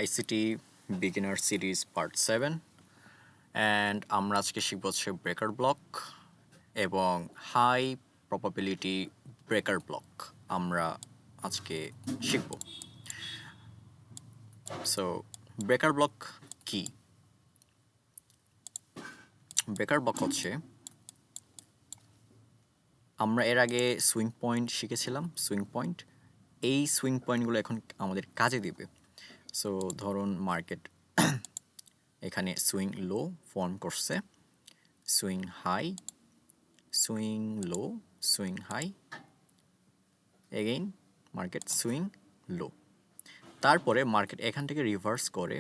ICT beginner series part 7 and আমরা আজকে শিখব হচ্ছে ব্রেকার ব্লক এবং হাই প্রবাবিলিটি ব্রেকার ব্লক আমরা আজকে শিখব। সো ব্রেকার ব্লক কি? ব্রেকার ব্লক হচ্ছে, আমরা এর আগে সুইং পয়েন্ট শিখেছিলাম। এই সুইং পয়েন্টগুলো এখন আমাদের কাজে দিবে। সো ধরুন মার্কেট এখানে সুইং লো ফর্ম করছে, swing high, swing low, swing high, again market swing low. তারপরে মার্কেট এখান থেকে রিভার্স করে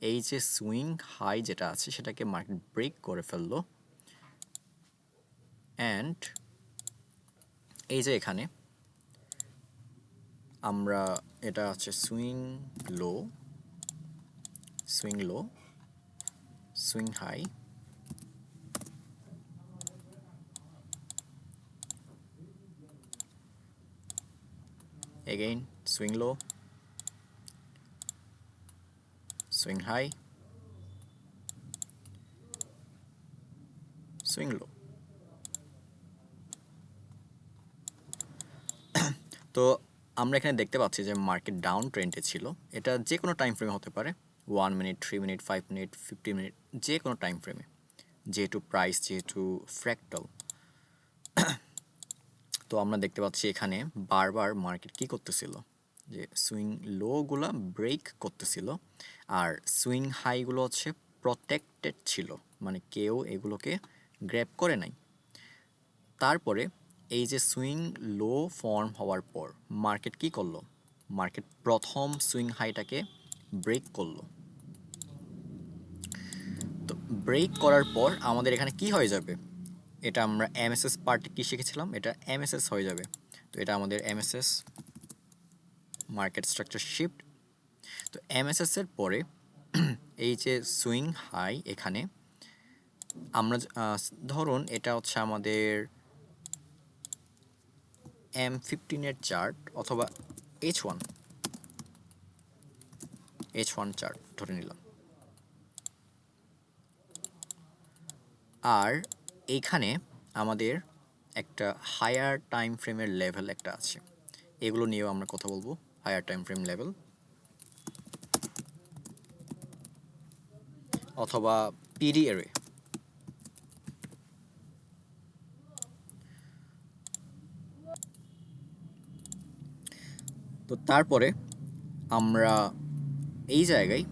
এই যে সুইং হাই যেটা আছে সেটাকে মার্কেট ব্রেক করে ফেললো, অ্যান্ড এই যে এখানে আমরা এটা হচ্ছে swing low, swing low, swing high, again swing low, swing high, swing low. তো আমরা এখানে দেখতে পাচ্ছি যে মার্কেট ডাউন ট্রেন্ডে ছিল। এটা যে কোনো টাইম ফ্রেমে হতে পারে, 1 মিনিট, 3 মিনিট, 5 মিনিট, 50 মিনিট, যে কোনো টাইম ফ্রেমে, যেহেতু প্রাইস যেহেতু ফ্র্যাক্টাল। তো আমরা দেখতে পাচ্ছি এখানে বারবার মার্কেট কি করতেছিল, যে সুইং লোগুলা ব্রেক করতেছিল আর সুইং হাইগুলো হচ্ছে প্রটেক্টেড ছিল, মানে কেউ এগুলোকে গ্র্যাব করে নাই। তারপরে এই যে সুইং লো ফর্ম হওয়ার পর মার্কেট কি করলো, মার্কেট প্রথম সুইং হাইটাকে ব্রেক করলো। তো ব্রেক করার পর আমাদের এখানে কি হয়ে যাবে, এটা আমরা এমএসএস পার্টে কি শিখেছিলাম, এটা এমএসএস হয়ে যাবে। তো এটা আমাদের এমএসএস, মার্কেট স্ট্রাকচার শিফট। তো এমএসএস এর পরে এই যে সুইং হাই এখানে আমরা ধরুন এটা হচ্ছে আমাদের M15 চার্ট অথবা H1 চার্ট ধরে নিলাম। আর এইখানে আমাদের একটা হায়ার টাইম ফ্রেমের লেভেল একটা আছে, এগুলো নিয়েও আমরা কথা বলবো। হায়ার টাইম ফ্রেম লেভেল অথবা পিডি এরে। তো তারপরে আমরা এই জায়গায়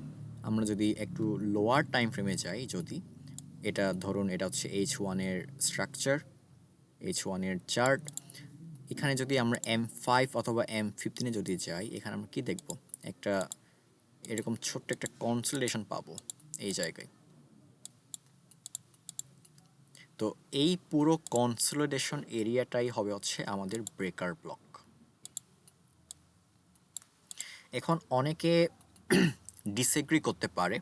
আমরা যদি একটু লোয়ার টাইম ফ্রেমে যাই, যদি এটা ধরুন এটা হচ্ছে H1-এর স্ট্রাকচার, H1-এর চার্ট, এখানে যদি আমরা M5 অথবা M15-এ যদি যাই, এখানে আমরা কি দেখব, একটা এরকম ছোট্ট একটা কনসোলিডেশন পাবো এই জায়গায়। তো এই পুরো কনসোলিডেশন এরিয়াটাই হবে হচ্ছে আমাদের ব্রেকার ব্লক। এখন অনেকে ডিসএগ্রি করতে পারে,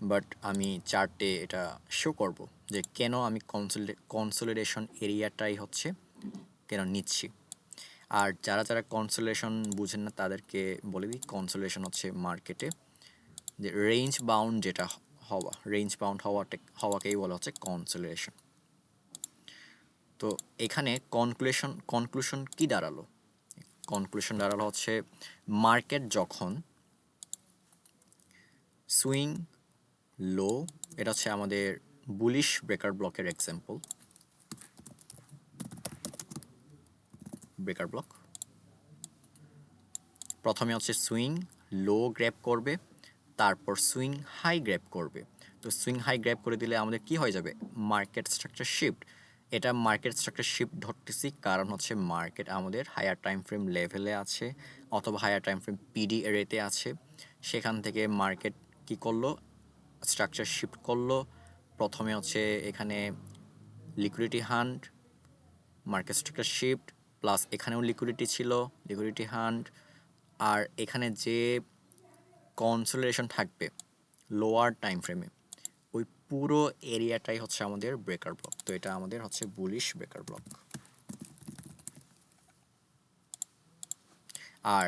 বাট আমি চার্টে এটা শো করব যে কেন আমি কনসোলিডেশন এরিয়াটাই হচ্ছে কেন নিচ্ছি। আর যারা যারা কনসোলিডেশন বুঝেন না তাদেরকে বলে দিই, কনসোলিডেশন হচ্ছে মার্কেটে যে রেঞ্জ বাউন্ড যেটা হওয়া, রেঞ্জ বাউন্ড হওয়াকেই বলা হচ্ছে কনসোলিডেশন। তো এখানে কনক্লুশন কি দাঁড়ালো, কনক্লুশন দাঁড়ালো হচ্ছে মার্কেট যখন সুইং লো, এটা হচ্ছে আমাদের বুলিশ ব্রেকার ব্লকের এক্সাম্পল, ব্রেকার ব্লক প্রথমে হচ্ছে সুইং লো গ্র্যাব করবে, তারপর সুইং হাই গ্র্যাব করবে। তো সুইং হাই গ্র্যাব করে দিলে আমাদের কি হয়ে যাবে, মার্কেট স্ট্রাকচার শিফট। এটা মার্কেট স্ট্রাকচার শিফট ধরতেছি কারণ হচ্ছে মার্কেট আমাদের হায়ার টাইম ফ্রেম লেভেলে আছে অথবা হায়ার টাইম ফ্রেম পিডি এরিয়াতে আছে। সেখান থেকে মার্কেট কি করলো, স্ট্রাকচার শিফট করলো। প্রথমে হচ্ছে এখানে liquidity hunt, market structure shift, plus এখানেও লিকুইডিটি ছিল, লিকুইডিটি হান্ট, আর এখানে যে কনসোলিডেশন থাকবে লোয়ার টাইম ফ্রেমে, ওই পুরো এরিয়াটাই হচ্ছে আমাদের ব্রেকার ব্লক। তো এটা আমাদের হচ্ছে বুলিশ ব্রেকার ব্লক। আর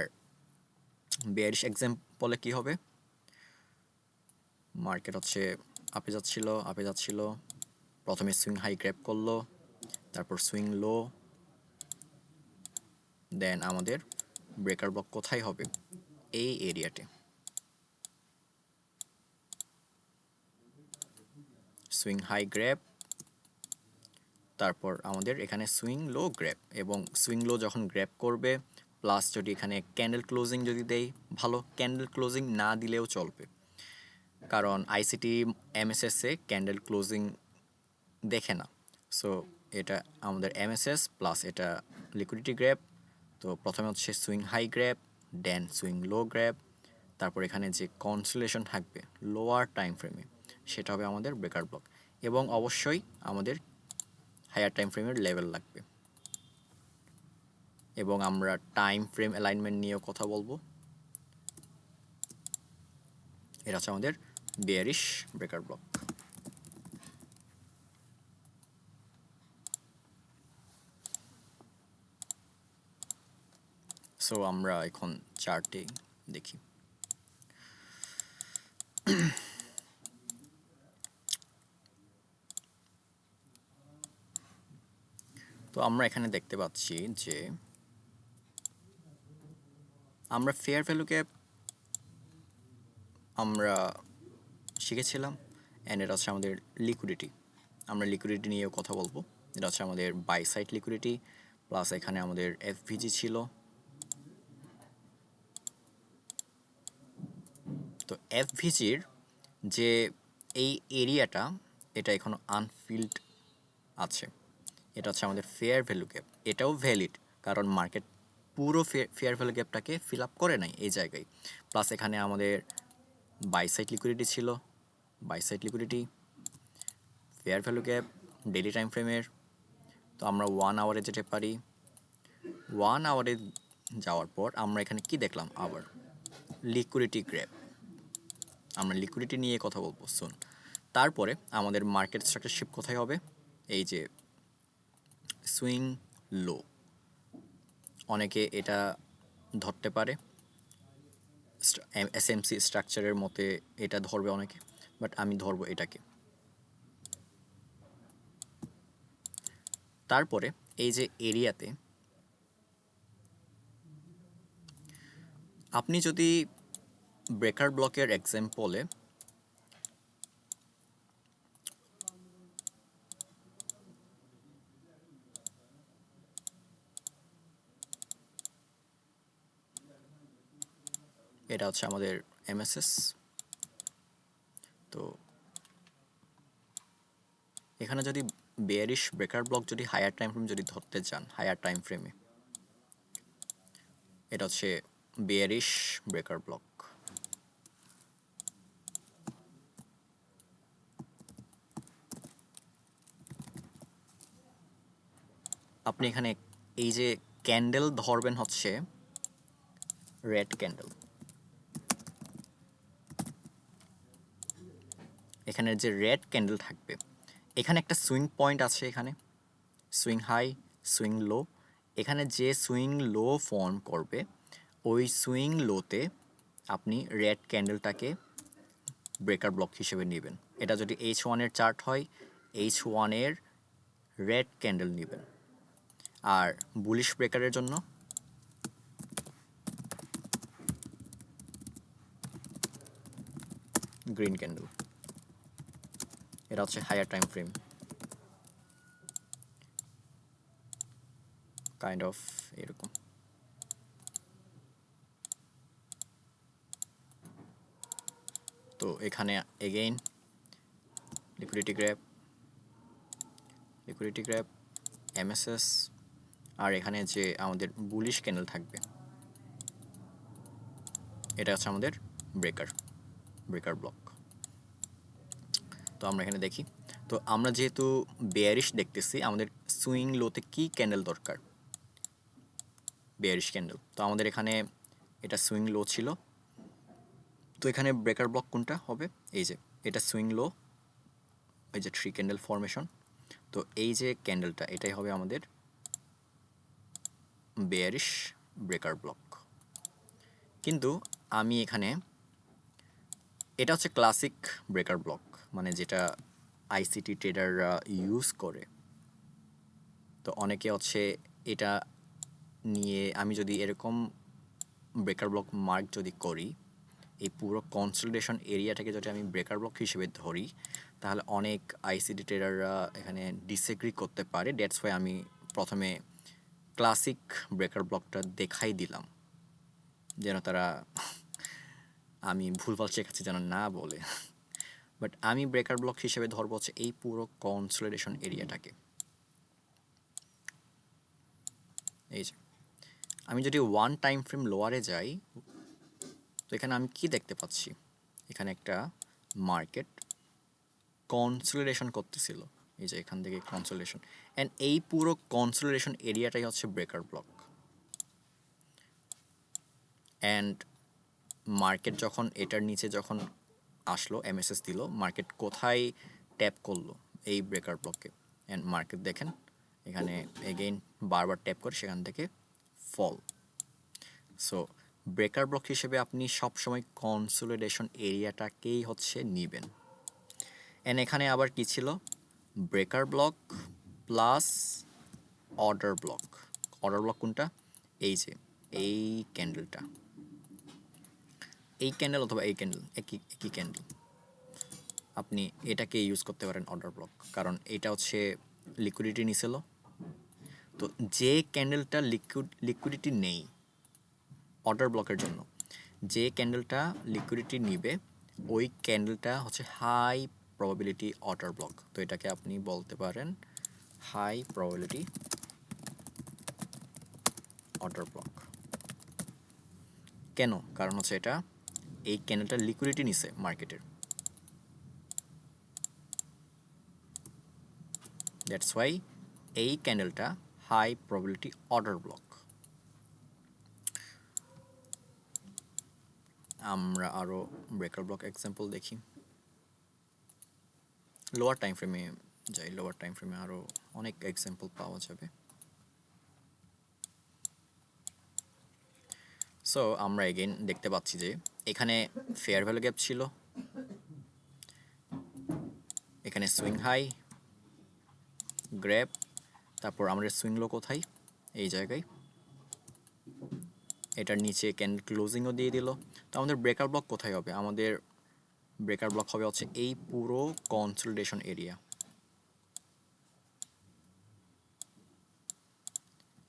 বেয়ারিশ এক্সাম্পলে কি হবে, মার্কেট হচ্ছে আপে যাচ্ছিল, প্রথমে সুইং হাই গ্র্যাব করলো, তারপর সুইং লো, দেন আমাদের ব্রেকার ব্লক কোথায় হবে, এই এরিয়াতে। সুইং হাই গ্র্যাব, তারপর আমাদের এখানে সুইং লো গ্র্যাব, এবং সুইং লো যখন গ্র্যাব করবে প্লাস যদি এখানে ক্যান্ডেল ক্লোজিং যদি দেই ভালো, ক্যান্ডেল ক্লোজিং না দিলেও চলবে, কারণ আইসিটি এমএসএসে ক্যান্ডেল ক্লোজিং দেখে না। সো এটা আমাদের এমএসএস প্লাস এটা লিকুইডিটি গ্র্যাব। তো প্রথমে হচ্ছে সুইং হাই গ্র্যাব, দেন সুইং লো গ্র্যাব, তারপর এখানে যে কনসোলেশন থাকবে লোয়ার টাইম ফ্রেমে সেটা হবে আমাদের ব্রেকার ব্লক, এবং অবশ্যই আমাদের হায়ার টাইম ফ্রেমের লেভেল লাগবে। এবং আমরা টাইম ফ্রেম অ্যালাইনমেন্ট নিয়েও কথা বলবো। এটা হচ্ছে আমাদের বেয়ারিশ ব্রেকার ব্লক। সো আমরা এখন চার্টে দেখি। তো আমরা এখানে দেখতে পাচ্ছি যে আমরা ফেয়ার ভ্যালুকে আমরা শিখেছিলাম, অ্যান্ড এটা হচ্ছে আমাদের লিকুইডিটি। আমরা লিকুইডিটি নিয়েও কথা বলবো। এটা হচ্ছে আমাদের বাই সাইড লিকুইডিটি, প্লাস এখানে আমাদের এফভিজি ছিল। তো এফভিজির যে এই এরিয়াটা, এটা এখনো আনফিল্ড আছে। এটা হচ্ছে আমাদের ফেয়ার ভ্যালু গ্যাপ। এটাও ভ্যালিড, কারণ মার্কেট পুরো ফেয়ার ভ্যালু গ্যাপটাকে ফিল আপ করে নাই এই জায়গায়। প্লাস এখানে আমাদের বাই সাইড লিকুইডিটি ছিল, buy side liquidity, fair value gap, daily time ফ্রেমের। তো আমরা 1 আওয়ারে যেতে পারি। 1 আওয়ারে যাওয়ার পর আমরা এখানে কি দেখলাম, আবার লিকুইডিটি গ্যাপ। আমরা লিকুইডিটি নিয়ে কথা বলবো সুন। তারপরে আমাদের মার্কেট স্ট্রাকচার শিফট কোথায় হবে, এই যে সুইং লো। অনেকে এটা ধরতে পারে এসএমসি স্ট্রাকচারের মতে, এটা ধরবে অনেকে, বাট আমি ধরবো এটাকে। তারপরে এই যে এরিয়াতে আপনি যদি ব্রেকার ব্লকের এক্সাম্পলে এটা হচ্ছে আমাদের এমএসএস। তো এখানে যদি বেয়ারিশ ব্রেকার ব্লক যদি হায়ার টাইম ফ্রেম যদি ধরতে চান, হায়ার টাইম ফ্রেমে এটা হচ্ছে বেয়ারিশ ব্রেকার ব্লক। আপনি এখানে এই যে ক্যান্ডেল ধরবেন হচ্ছে রেড ক্যান্ডেল। এখানে যে রেড ক্যান্ডেল থাকবে, এখানে একটা সুইং পয়েন্ট আছে, এখানে সুইং হাই, সুইং লো। এখানে যে সুইং লো ফর্ম করবে, ওই সুইং লোতে আপনি রেড ক্যান্ডেলটাকে ব্রেকার ব্লক হিসেবে নেবেন। এটা যদি H1-এর চার্ট হয়, H1-এর রেড ক্যান্ডেল নেবেন। আর বুলিশ ব্রেকারের জন্য গ্রিন ক্যান্ডেল। এটা হচ্ছে higher time frame, kind of এরকম। তো এখানে এগেইন লিকুইডিটি গ্র্যাপ, এমএসএস, আর এখানে যে আমাদের বুলিশ ক্যান্ডেল থাকবে, এটা হচ্ছে আমাদের ব্রেকার ব্লক। তো আমরা এখানে দেখি। তো আমরা যেহেতু বেয়ারিশ দেখতেছি, আমাদের সুইং লোতে কি ক্যান্ডেল দরকার, বেয়ারিশ ক্যান্ডেল। তো আমাদের এখানে এটা সুইং লো ছিল। তো এখানে ব্রেকার ব্লক কোনটা হবে, এই যে এটা সুইং লো, এই যে 3 ক্যান্ডেল ফরমেশন। তো এই যে ক্যান্ডেলটা, এটাই হবে আমাদের বেয়ারিশ ব্রেকার ব্লক। কিন্তু আমি এখানে এটা হচ্ছে ক্লাসিক ব্রেকার ব্লক, মানে যেটা আইসিটি ট্রেডাররা ইউজ করে। তো অনেকে হচ্ছে এটা নিয়ে, আমি যদি এরকম ব্রেকার ব্লক মার্ক যদি করি, এই পুরো কনসলিডেশন এরিয়াটাকে যদি আমি ব্রেকার ব্লক হিসেবে ধরি, তাহলে অনেক আইসিটি ট্রেডাররা এখানে ডিসএগ্রি করতে পারে। দ্যাটস ওয়াই আমি প্রথমে ক্লাসিক ব্রেকার ব্লকটা দেখাই দিলাম, যেন তারা আমি ভুলভাল শেখাচ্ছি যেন না বলে। বাট আমি ব্রেকার ব্লক হিসেবে ধরবো হচ্ছে এই পুরো কনসলিডেশন এরিয়াটাকে। এই যে আমি যদি ওয়ান টাইম ফ্রেম লোয়ারে যাই, তো এখানে আমি কি দেখতে পাচ্ছি, এখানে একটা মার্কেট কনসলিডেশন করতেছিল। এই যে এখান থেকে কনসলিডেশন, অ্যান্ড এই পুরো কনসলিডেশন এরিয়াটাই হচ্ছে ব্রেকার ব্লক। অ্যান্ড মার্কেট যখন এটার নিচে যখন আসলো, এমএসএস দিল, মার্কেট কোথায় ট্যাপ করলো, এই ব্রেকার ব্লকে। অ্যান্ড মার্কেট দেখেন এখানে এগেইন বারবার ট্যাপ করে সেখান থেকে ফল। সো ব্রেকার ব্লক হিসেবে আপনি সবসময় কনসলিডেশন এরিয়াটাকেই হচ্ছে নেবেন। অ্যান্ড এখানে আবার কি ছিল, breaker block plus order block. Order block কোনটা, এই যে এই ক্যান্ডেলটা, এই ক্যান্ডেল অথবা এই ক্যান্ডেল, একই একই ক্যান্ডেল, আপনি এটাকে ইউজ করতে পারেন অর্ডার ব্লক, কারণ এটা হচ্ছে লিকুইডিটি নিছিল। তো যে ক্যান্ডেলটা লিকুইডিটি নেই অর্ডার ব্লকের জন্য, যে ক্যান্ডেলটা লিকুইডিটি নিবে, ওই ক্যান্ডেলটা হচ্ছে হাই প্রবাবিলিটি অর্ডার ব্লক। তো এটাকে আপনি বলতে পারেন হাই প্রবাবিলিটি অর্ডার ব্লক। কেন, কারণ হচ্ছে এটা এই ক্যান্ডেলটা লিকুইডিটি নিছে মার্কেটের, দ্যাটস ওয়াই এই ক্যান্ডেলটা হাই প্রবাবিলিটি অর্ডার ব্লক। আমরা আরও ব্রেকার ব্লক এক্সাম্পল দেখি। লোয়ার টাইম ফ্রেমে যাই, লোয়ার টাইম ফ্রেমে আরও অনেক এক্সাম্পল পাওয়া যাবে। সো আমরা এগেইন দেখতে পাচ্ছি যে এখানে ফেয়ার ভ্যালু গ্যাপ ছিল, এখানে সুইং হাই গ্র্যাপ, তারপর আমাদের সুইং লো কোথায়, এই জায়গায়, এটার নিচে ক্যান্ডেল ক্লোজিংও দিয়ে দিল। তো আমাদের ব্রেকার ব্লক কোথায় হবে, আমাদের ব্রেকার ব্লক হবে হচ্ছে এই পুরো কনসলিডেশন এরিয়া।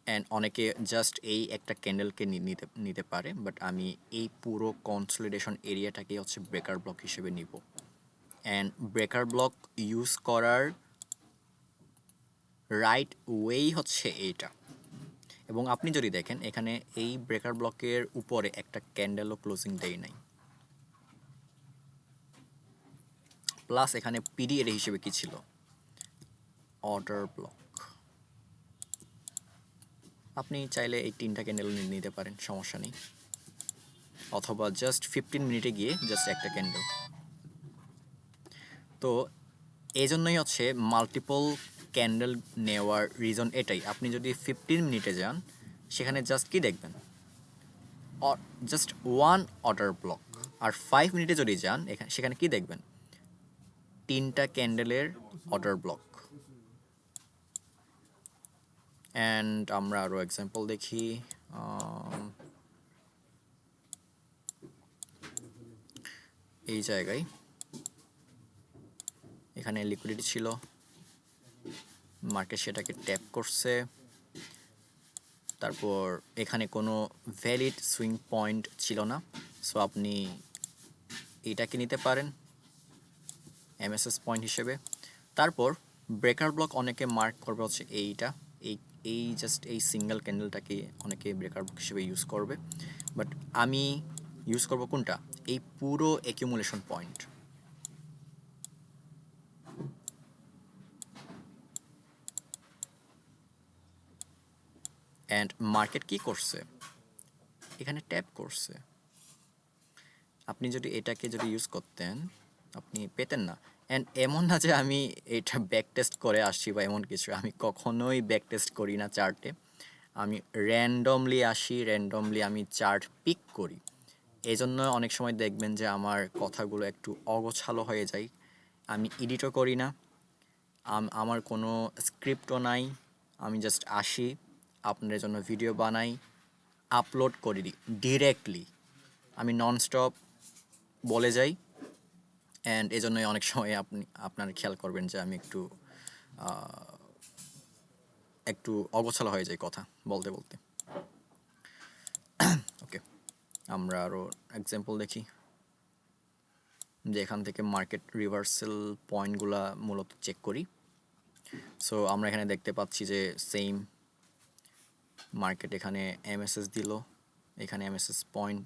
অ্যান্ড অনেকে জাস্ট এই একটা ক্যান্ডেলকে নিতে পারে, বাট আমি এই পুরো কনসলিডেশন এরিয়াটাকে হচ্ছে ব্রেকার ব্লক হিসেবে নিব। অ্যান্ড ব্রেকার ব্লক ইউজ করার রাইট ওয়েই হচ্ছে এইটা। এবং আপনি যদি দেখেন এখানে এই ব্রেকার ব্লকের উপরে একটা ক্যান্ডেলও ক্লোজিং দেয় নাই, প্লাস এখানে পিডি এর হিসেবে কি ছিল, অর্ডার ব্লক। আপনি চাইলে এই তিনটা ক্যান্ডেল নিতে পারেন, সমস্যা নেই, অথবা জাস্ট 15 মিনিটে গিয়ে জাস্ট একটা ক্যান্ডেল। তো এই জন্যই হচ্ছে মাল্টিপল ক্যান্ডেল নেওয়ার রিজন এটাই। আপনি যদি 15 মিনিটে যান, সেখানে জাস্ট কি দেখবেন, জাস্ট ওয়ান অর্ডার ব্লক। আর 5 মিনিটে যদি যান, সেখানে কি দেখবেন, তিনটা ক্যান্ডেলের অর্ডার ব্লক। অ্যান্ড আমরা আরও এক্সাম্পল দেখি। এই জায়গায় এখানে লিকুইডিটি ছিল, মার্কেট সেটাকে ট্যাপ করছে, তারপর এখানে কোনো ভ্যালিড সুইং পয়েন্ট ছিল না। সো আপনি এইটাকে নিতে পারেন এমএসএস পয়েন্ট হিসেবে। তারপর ব্রেকার ব্লক অনেকে মার্ক করবে হচ্ছে এইটা, এই এই জাস্ট এই সিঙ্গেল ক্যান্ডেলটাকে অনেকে ব্রেকার ব্লক হিসেবে ইউজ করবে, বাট আমি ইউজ করব কোনটা, এই পুরো অ্যাকিউমুলেশন পয়েন্ট। অ্যান্ড মার্কেট কি করছে, এখানে ট্যাপ করছে। আপনি যদি এটাকে যদি ইউজ করতেন, আপনি পেতেন না। অ্যান্ড এমন না যে আমি এটা ব্যাক টেস্ট করে আসছি বা এমন কিছু, আমি কখনোই ব্যাক টেস্ট করি না চার্টে। আমি র্যান্ডমলি আসি, র্যান্ডমলি আমি চার্ট পিক করি, এই জন্য অনেক সময় দেখবেন যে আমার কথাগুলো একটু অগোছালো হয়ে যায়। আমি এডিটও করি না, আমার কোনো স্ক্রিপ্টও নাই, আমি জাস্ট আসি, আপনাদের জন্য ভিডিও বানাই, আপলোড করে দিই ডিরেক্টলি। আমি ননস্টপ বলে যাই, অ্যান্ড এই জন্যই অনেক সময় আপনারা খেয়াল করবেন যে আমি একটু অগোছালো হয়ে যায় কথা বলতে বলতে। ওকে, আমরা আরও এক্সাম্পল দেখি যে এখান থেকে মার্কেট রিভার্সাল পয়েন্টগুলা মূলত চেক করি। সো আমরা এখানে দেখতে পাচ্ছি যে সেম মার্কেট এখানে এমএসএস দিল, এখানে এমএসএস পয়েন্ট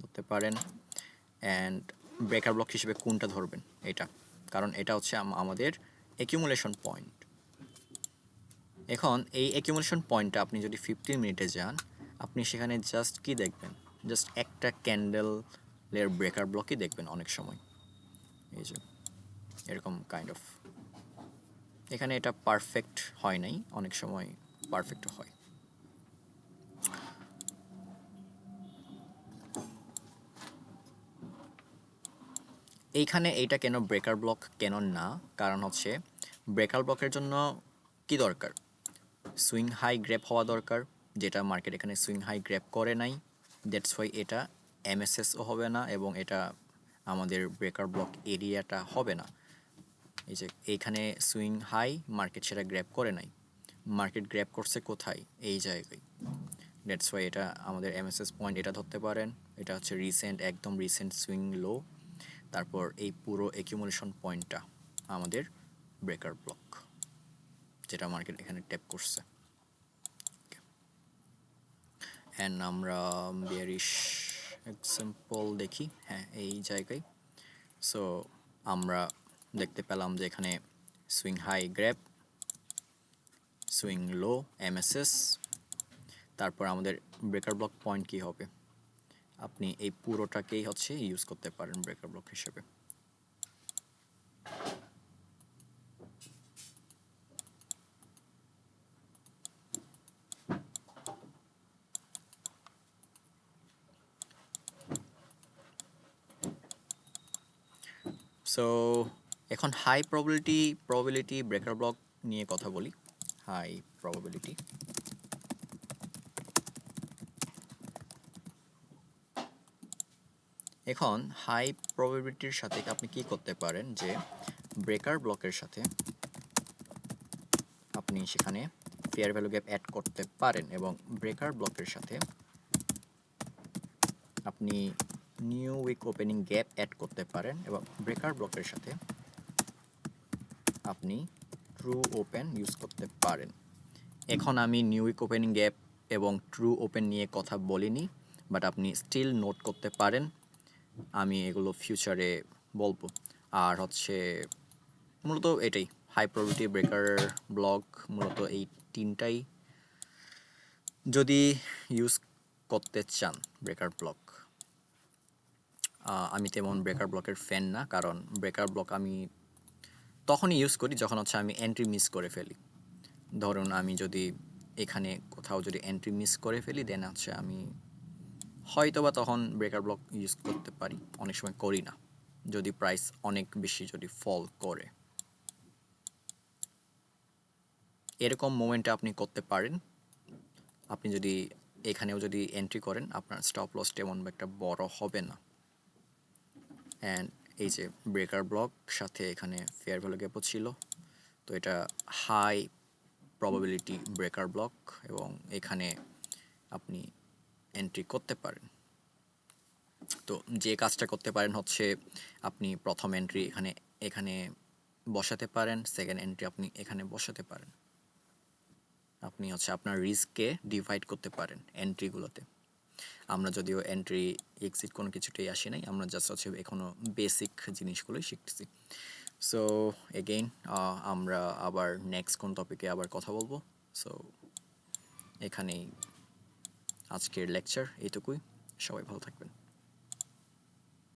ধরতে পারেন, অ্যান্ড ব্রেকার ব্লক হিসেবে কোনটা ধরবেন এটা, কারণ এটা হচ্ছে আমাদের অ্যাকিউমুলেশন পয়েন্ট। এখন এই অ্যাকিউমুলেশন পয়েন্টটা আপনি যদি 15 মিনিটে যান, আপনি সেখানে জাস্ট কি দেখবেন, জাস্ট একটা ক্যান্ডেলের ব্রেকার ব্লকই দেখবেন অনেক সময়। এই যে এরকম কাইন্ড অফ, এখানে এটা পারফেক্ট হয় নাই, অনেক সময় পারফেক্ট হয়। এইখানে এইটা কেন ব্রেকার ব্লক কেন না, কারণ হচ্ছে ব্রেকার ব্লকের জন্য কি দরকার, সুইং হাই গ্র্যাপ হওয়া দরকার, যেটা মার্কেট এখানে সুইং হাই গ্র্যাপ করে নাই। দ্যাটস ওয়াই এটা এমএসএসও হবে না এবং এটা আমাদের ব্রেকার ব্লক এরিয়াটা হবে না। এই যে এইখানে সুইং হাই, মার্কেট সেটা গ্র্যাপ করে নাই, মার্কেট গ্র্যাপ করছে কোথায়, এই জায়গায়। দ্যাটস ওয়াই এটা আমাদের এমএসএস পয়েন্ট এটা ধরতে পারেন। এটা হচ্ছে রিসেন্ট, একদম রিসেন্ট সুইং লো। তারপর এই পুরো অ্যাকিউমুলেশন পয়েন্টটা আমাদের ব্রেকার ব্লক, যেটা মার্কেট এখানে ট্যাপ করছে। অ্যান্ড আমরা বেয়ারিশ এক্সাম্পল দেখি, হ্যাঁ এই জায়গায়। সো আমরা দেখতে পেলাম যে এখানে swing high grab, swing low, MSS, তারপর আমাদের ব্রেকার ব্লক পয়েন্ট কি হবে, আপনি এই পুরোটাকেই হচ্ছে ইউজ করতে পারেন ব্রেকার ব্লক হিসেবে। সো এখন হাই প্রবাবিলিটি ব্রেকার ব্লক নিয়ে কথা বলি। হাই প্রবাবিলিটি, এখন হাই প্রবাবিলিটির সাথে আপনি কি করতে পারেন যে ব্রেকার ব্লকের সাথে আপনি সেখানে ফেয়ার ভ্যালু গ্যাপ অ্যাড করতে পারেন এবং ব্রেকার ব্লকের সাথে আপনি new week opening gap add করতে পারেন এবং ব্রেকার ব্লকের সাথে আপনি ট্রু ওপেন ইউজ করতে পারেন। এখন আমি নিউ উইক ওপেনিং গ্যাপ এবং ট্রু ওপেন নিয়ে কথা বলিনি, বাট আপনি স্টিল নোট করতে পারেন, আমি এগুলো ফিউচারে বলবো। আর হচ্ছে মূলত এটাই হাই প্রবাবিলিটি ব্রেকার ব্লক, মূলত এই তিনটাই যদি ইউজ করতে চান ব্রেকার ব্লক। আমি তেমন ব্রেকার ব্লকের ফ্যান না, কারণ ব্রেকার ব্লক আমি তখনই ইউজ করি যখন হচ্ছে আমি এন্ট্রি মিস করে ফেলি। ধরুন আমি যদি এখানে কোথাও যদি এন্ট্রি মিস করে ফেলি, দেন হচ্ছে আমি হয়তো বা তখন ব্রেকার ব্লক ইউজ করতে পারি, অনেক সময় করি না যদি প্রাইস অনেক বেশি যদি ফল করে। এরকম মোমেন্টে আপনি করতে পারেন, আপনি যদি এখানেও যদি এন্ট্রি করেন আপনার স্টপ লস তেমন একটা বড় হবে না। অ্যান্ড এই যে ব্রেকার ব্লক সাথে এখানে ফেয়ার ভ্যালু গ্যাপও ছিল, তো এটা হাই প্রবাবিলিটি ব্রেকার ব্লক এবং এখানে আপনি এন্ট্রি করতে পারেন। তো যে কাজটা করতে পারেন হচ্ছে আপনি প্রথম এন্ট্রি এখানে এখানে বসাতে পারেন, সেকেন্ড এন্ট্রি আপনি এখানে বসাতে পারেন, আপনি হচ্ছে আপনার রিস্ককে ডিভাইড করতে পারেন এন্ট্রিগুলোতে। আমরা যদিও এন্ট্রি এক্সিট কোনো কিছুতেই আসি নাই, আমরা জাস্ট হচ্ছে এখনও বেসিক জিনিসগুলোই শিখতেছি। সো এগেইন আমরা আবার নেক্সট কোন টপিকে আবার কথা বলবো। সো এখানেই আজকের লেকচার এইটুকুই, সবাই ভালো থাকবেন।